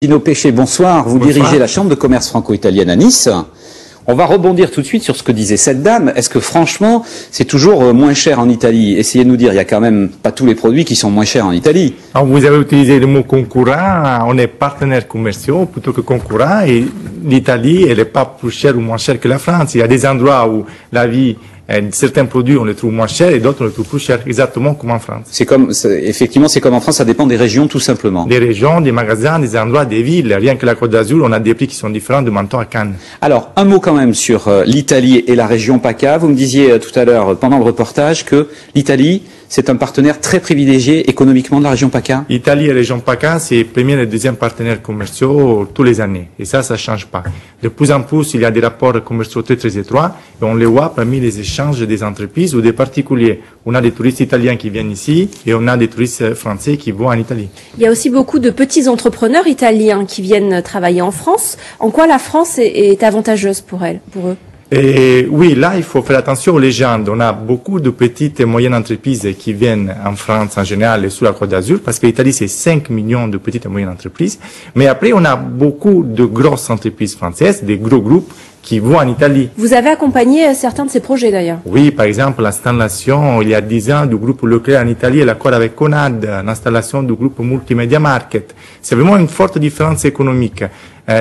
Dino Péché, bonsoir. Vous Bonsoir. dirigez la Chambre de commerce franco-italienne à Nice. On va rebondir tout de suite sur ce que disait cette dame. Est-ce que franchement, c'est toujours moins cher en Italie? Essayez de nous dire, il n'y a quand même pas tous les produits qui sont moins chers en Italie. Alors, vous avez utilisé le mot concurrent, on est partenaires commerciaux plutôt que concurrents, et l'Italie, elle n'est pas plus chère ou moins chère que la France. Il y a des endroits où la vie, certains produits, on les trouve moins chers et d'autres, on les trouve plus chers, exactement comme en France. Effectivement, c'est comme en France, ça dépend des régions tout simplement. Des régions, des magasins, des endroits, des villes. Rien que la Côte d'Azur, on a des prix qui sont différents de Menton à Cannes. Alors, un mot quand même sur l'Italie et la région PACA. Vous me disiez tout à l'heure, pendant le reportage, que l'Italie, c'est un partenaire très privilégié économiquement de la région PACA. L'Italie et la région PACA, c'est le premier et le deuxième partenaires commerciaux tous les années. Et ça change pas. De plus en plus, il y a des rapports commerciaux très, très étroits. Et on les voit parmi les échanges des entreprises ou des particuliers. On a des touristes italiens qui viennent ici et on a des touristes français qui vont en Italie. Il y a aussi beaucoup de petits entrepreneurs italiens qui viennent travailler en France. En quoi la France est avantageuse pour eux? Et oui, là, il faut faire attention aux légendes. On a beaucoup de petites et moyennes entreprises qui viennent en France en général et sous la Côte d'Azur, parce que l'Italie, c'est 5 millions de petites et moyennes entreprises. Mais après, on a beaucoup de grosses entreprises françaises, des gros groupes qui vont en Italie. Vous avez accompagné certains de ces projets d'ailleurs. Oui, par exemple, l'installation, il y a 10 ans, du groupe Leclerc en Italie et l'accord avec Conad, l'installation du groupe Multimedia Market. C'est vraiment une forte différence économique.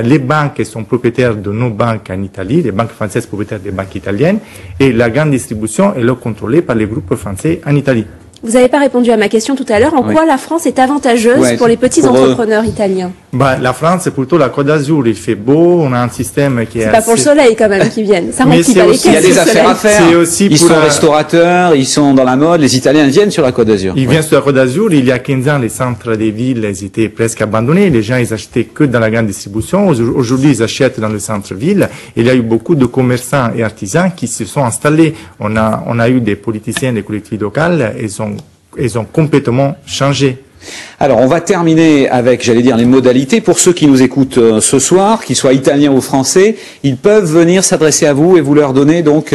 Les banques sont propriétaires de nos banques en Italie, les banques françaises propriétaires des banques italiennes, et la grande distribution est contrôlée par les groupes français en Italie. Vous n'avez pas répondu à ma question tout à l'heure. En quoi la France est avantageuse pour les petits entrepreneurs italiens? La France, c'est plutôt la Côte d'Azur. Il fait beau, on a un système qui est C'est pas pour le soleil quand même qu'ils viennent. Ça mais remplit pas les caisses. Il y a des affaires à faire. Ils sont restaurateurs, ils sont dans la mode. Les Italiens viennent sur la Côte d'Azur. Ils viennent sur la Côte d'Azur. Il y a 15 ans, les centres des villes étaient presque abandonnés. Les gens, ils achetaient que dans la grande distribution. Aujourd'hui, ils achètent dans le centre-ville. Il y a eu beaucoup de commerçants et artisans qui se sont installés. On a eu des politiciens des collectivités locales. Ils ont complètement changé. Alors, on va terminer avec, j'allais dire, les modalités. Pour ceux qui nous écoutent ce soir, qu'ils soient italiens ou français, ils peuvent venir s'adresser à vous et vous leur donner donc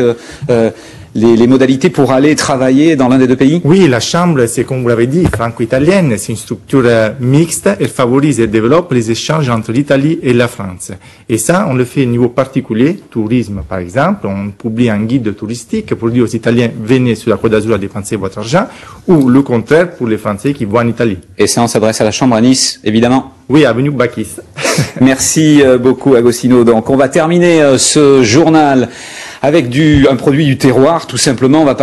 les modalités pour aller travailler dans l'un des deux pays? Oui, la Chambre, c'est comme vous l'avez dit, franco-italienne, c'est une structure mixte. Elle favorise et développe les échanges entre l'Italie et la France. Et ça, on le fait au niveau particulier, tourisme par exemple. On publie un guide touristique pour dire aux Italiens, venez sur la Côte d'Azur à dépenser votre argent, ou le contraire pour les Français qui vont en Italie. Et ça, on s'adresse à la Chambre à Nice, évidemment? Oui, avenue Bacchis. Merci beaucoup, Agostino. Donc, on va terminer ce journal avec un produit du terroir, tout simplement. On va parler